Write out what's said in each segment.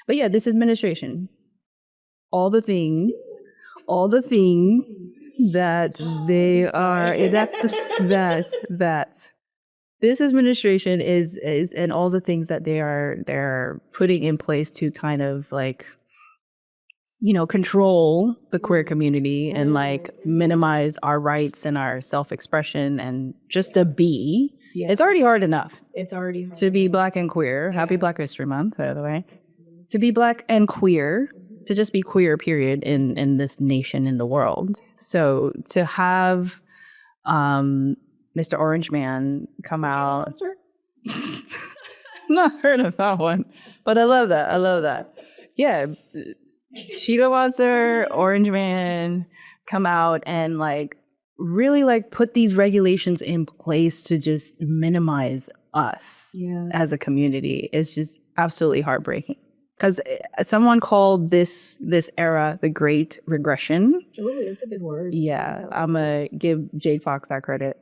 But yeah, this administration, all the things that they are that this administration is and all the things that they're putting in place to kind of like, you know, control the queer community and like minimize our rights and our self-expression and just to be. Yeah. It's already hard enough. It's already hard to be Black and queer. Happy Black History Month, by the way. To be Black and queer, to just be queer, period, in this nation, in the world. So to have Mr. Orange Man come out. Not heard of that one, but I love that. Yeah. Cheetah Monster, Orange Man come out and like really like put these regulations in place to just minimize us as a community. It's just absolutely heartbreaking. Because someone called this era the Great Regression. Absolutely, that's a good word. Yeah, I'm gonna give Jade Fox that credit.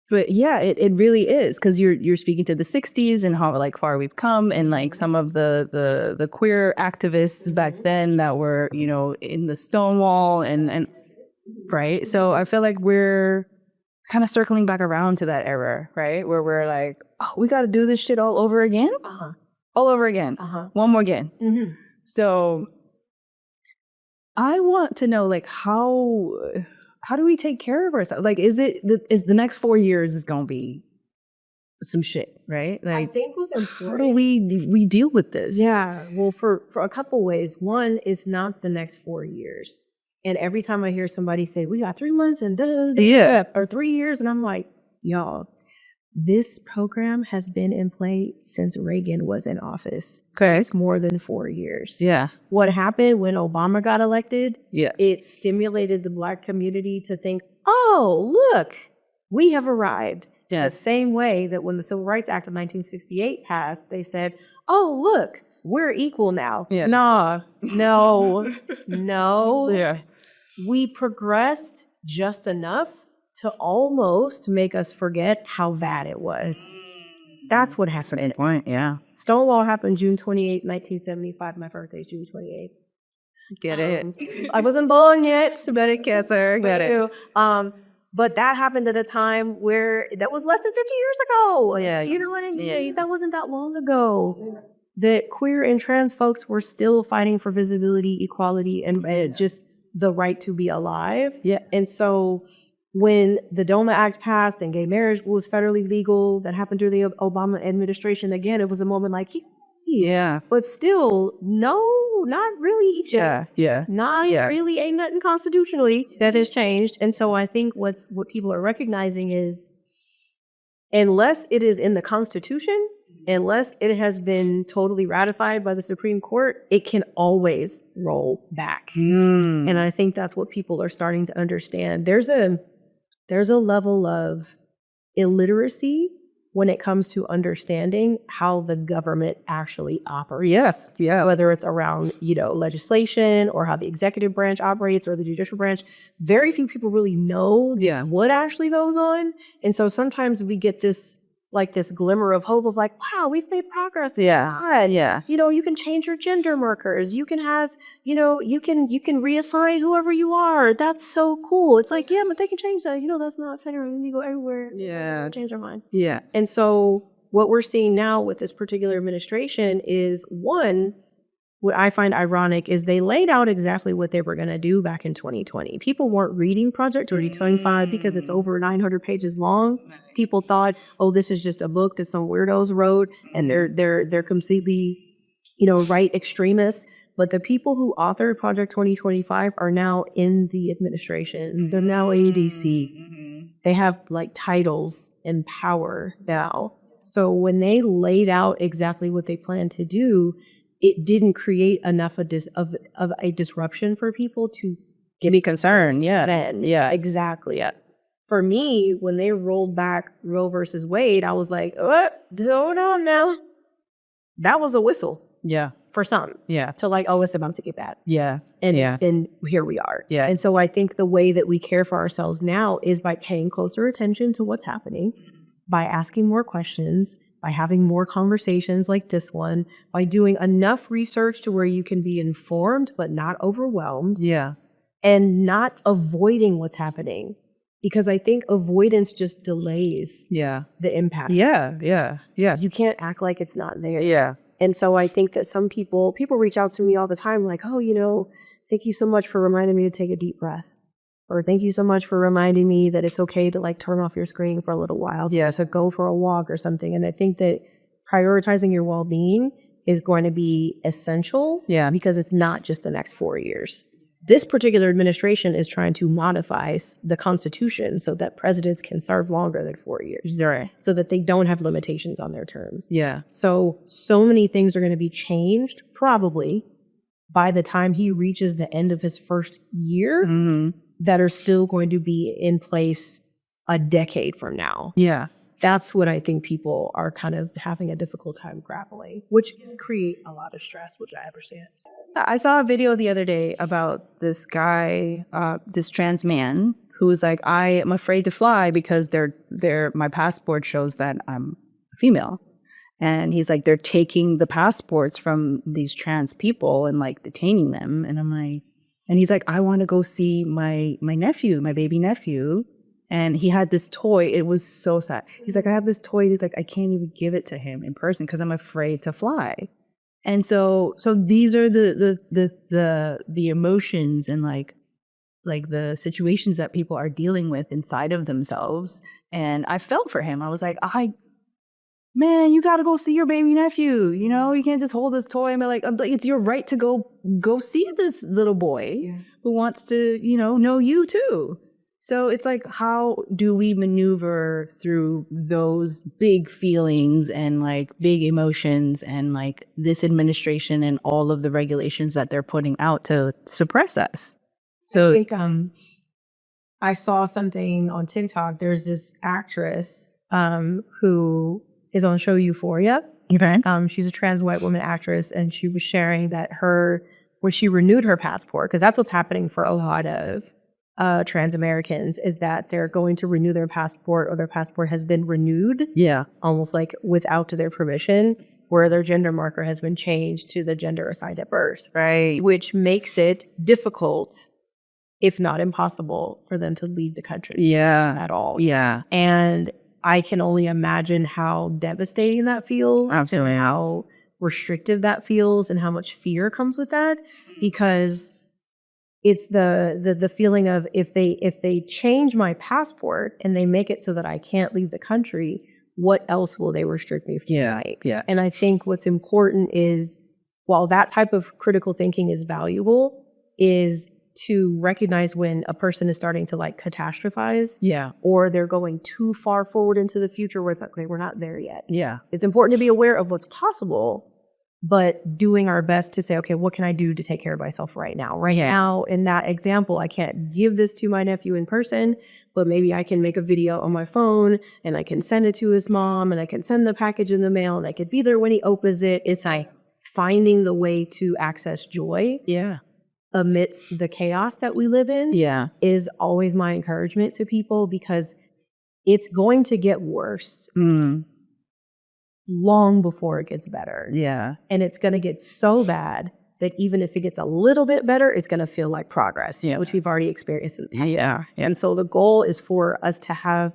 But yeah, it really is, because you're speaking to the 60s and how like far we've come, and like some of the queer activists back then that were, you know, in the Stonewall and right. So I feel like we're kind of circling back around to that era, right, where we're like, oh, we got to do this shit all over again. All over again. One more again. So I want to know, like, how do we take care of ourselves? Like, is the next 4 years is going to be some shit, right? Like, I think what's important. How do we deal with this? Yeah. Well, for a couple ways. One, it's not the next 4 years. And every time I hear somebody say, we got 3 months and or 3 years, and I'm like, y'all, this program has been in play since Reagan was in office. Okay. It's more than 4 years. Yeah. What happened when Obama got elected? Yeah. It stimulated the Black community to think, oh, look, we have arrived. Yes. The same way that when the Civil Rights Act of 1968 passed, they said, oh, look, we're equal now. Yeah. Nah, no. Yeah. We progressed just enough to almost make us forget how bad it was. That's what happened. That's a point, yeah. Stonewall happened June 28, 1975. My birthday is June 28th. Get it. I wasn't born yet. But it cancer. Get it. But that happened at a time where that was less than 50 years ago. Yeah. You know what I mean? Yeah. That wasn't that long ago. That queer and trans folks were still fighting for visibility, equality, and just the right to be alive. Yeah. And so when the DOMA Act passed and gay marriage was federally legal, that happened during the Obama administration, again, it was a moment like, yeah. But still, no, not really. Yeah. Really ain't nothing constitutionally that has changed. And so I think what people are recognizing is, unless it is in the Constitution, unless it has been totally ratified by the Supreme Court, it can always roll back. And I think that's what people are starting to understand. There's a level of illiteracy when it comes to understanding how the government actually operates. Yes. Yeah. Whether it's around, legislation or how the executive branch operates or the judicial branch. Very few people really know what actually goes on. And so sometimes we get this glimmer of hope of like, wow, we've made progress. Yeah. God. Yeah. You can change your gender markers. You can have, you can reassign whoever you are. That's so cool. It's like, yeah, but they can change that. That's not federal. We go everywhere. Yeah. Change their mind. Yeah. And so what we're seeing now with this particular administration is, one, what I find ironic is they laid out exactly what they were going to do back in 2020. People weren't reading Project 2025 because it's over 900 pages long. People thought, oh, this is just a book that some weirdos wrote, and they're completely, right extremists. But the people who authored Project 2025 are now in the administration. They're now ADC. They have titles and power now. So when they laid out exactly what they plan to do, it didn't create enough of a disruption for people to be concerned. Yeah. Then. Yeah. Exactly. Yeah. For me, when they rolled back Roe versus Wade, I was like, what? Hold on now. That was a whistle. Yeah. For some. Yeah. To it's about to get bad. Yeah. And here we are. Yeah. And so I think the way that we care for ourselves now is by paying closer attention to what's happening, by asking more questions, by having more conversations like this one, by doing enough research to where you can be informed but not overwhelmed, Yeah. and not avoiding what's happening. Because I think avoidance just delays Yeah. the impact. Yeah. Yeah. Yeah. You can't act like it's not there. Yeah. And so I think that some people reach out to me all the time like, oh, thank you so much for reminding me to take a deep breath. Or thank you so much for reminding me that it's okay to like turn off your screen for a little while, to go for a walk or something. And I think that prioritizing your well-being is going to be essential, because it's not just the next 4 years. This particular administration is trying to modify the Constitution so that presidents can serve longer than 4 years, Right. so that they don't have limitations on their terms. Yeah. So many things are going to be changed probably by the time he reaches the end of his first year, that are still going to be in place a decade from now. Yeah. That's what I think people are kind of having a difficult time grappling, which can create a lot of stress, which I understand. I saw a video the other day about this guy, this trans man, who was like, I am afraid to fly because my passport shows that I'm a female. And he's like, they're taking the passports from these trans people and like detaining them. And I'm like, and he's like, I want to go see my nephew, my baby nephew. And he had this toy. It was so sad. He's like, I have this toy. He's like, I can't even give it to him in person because I'm afraid to fly. And so these are the emotions and like the situations that people are dealing with inside of themselves. And I felt for him. I was like, man, you got to go see your baby nephew. You can't just hold this toy and be like, it's your right to go see this little boy who wants to, know you too. So it's like, how do we maneuver through those big feelings and like big emotions and like this administration and all of the regulations that they're putting out to suppress us? So I think I saw something on TikTok. There's this actress who is on the show Euphoria. okay. She's a trans white woman actress, and she was sharing that when she renewed her passport, because that's what's happening for a lot of trans Americans, is that they're going to renew their passport, or their passport has been renewed, almost like without their permission, where their gender marker has been changed to the gender assigned at birth, right, which makes it difficult, if not impossible, for them to leave the country at all. And I can only imagine how devastating that feels. Absolutely. And how restrictive that feels, and how much fear comes with that, because it's the feeling of if they change my passport and they make it so that I can't leave the country, what else will they restrict me from? And I think what's important is, while that type of critical thinking is valuable, is to recognize when a person is starting to like catastrophize, or they're going too far forward into the future where it's like, okay, we're not there yet. It's important to be aware of what's possible, but doing our best to say, okay, what can I do to take care of myself right now? Now, in that example, I can't give this to my nephew in person, but maybe I can make a video on my phone and I can send it to his mom, and I can send the package in the mail, and I could be there when he opens it. It's like finding the way to access joy amidst the chaos that we live in is always my encouragement to people, because it's going to get worse long before it gets better. And it's going to get so bad that even if it gets a little bit better, it's going to feel like progress, which we've already experienced. And so the goal is for us to have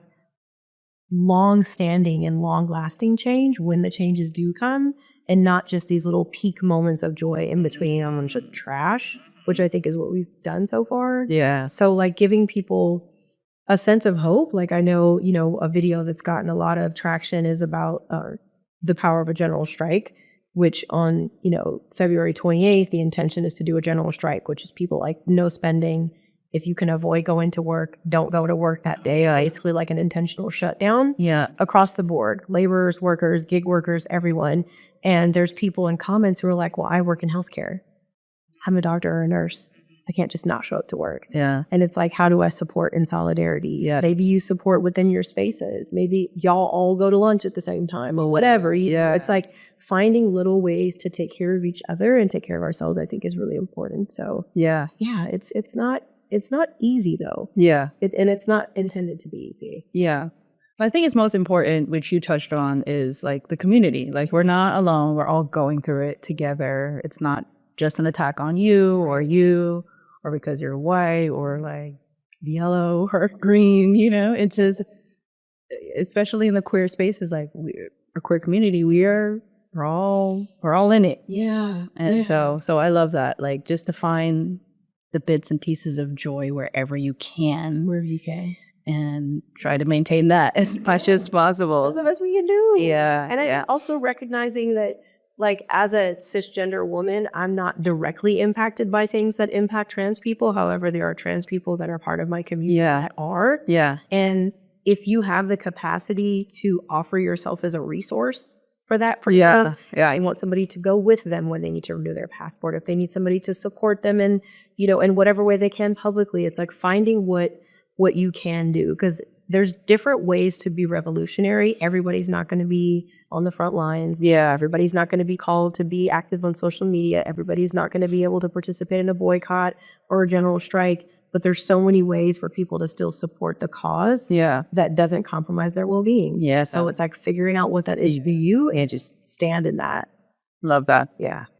long-standing and long-lasting change when the changes do come, and not just these little peak moments of joy in between a bunch of trash, which I think is what we've done so far. So like giving people a sense of hope. Like I know, a video that's gotten a lot of traction is about the power of a general strike, which on, February 28th, the intention is to do a general strike, which is people like no spending. If you can avoid going to work, don't go to work that day. Basically like an intentional shutdown across the board. Laborers, workers, gig workers, everyone. And there's people in comments who are like, well, I work in healthcare. I'm a doctor or a nurse. I can't just not show up to work. And it's like, how do I support in solidarity? Maybe you support within your spaces. Maybe y'all all go to lunch at the same time or whatever. It's like finding little ways to take care of each other and take care of ourselves, I think is really important. So it's not easy though. And it's not intended to be easy. I think it's most important, which you touched on, is like the community. Like we're not alone. We're all going through it together. It's not just an attack on you or because you're white or like yellow or green, you know, it's just, especially in the queer spaces, like a queer community, we're all in it. Yeah. And so I love that. Like just to find the bits and pieces of joy wherever you can. Wherever you can. And try to maintain that as much as possible. That's the best we can do. Yeah. And I also recognizing that, like, as a cisgender woman, I'm not directly impacted by things that impact trans people. However, there are trans people that are part of my community that are. Yeah. And if you have the capacity to offer yourself as a resource for that person, I want somebody to go with them when they need to renew their passport, if they need somebody to support them in, you know, in whatever way they can publicly, it's like finding what you can do, because there's different ways to be revolutionary. Everybody's not going to be on the front lines. Yeah. Everybody's not going to be called to be active on social media. Everybody's not going to be able to participate in a boycott or a general strike. But there's so many ways for people to still support the cause that doesn't compromise their well-being. Yeah. So it's like figuring out what that is for you and just stand in that. Love that. Yeah.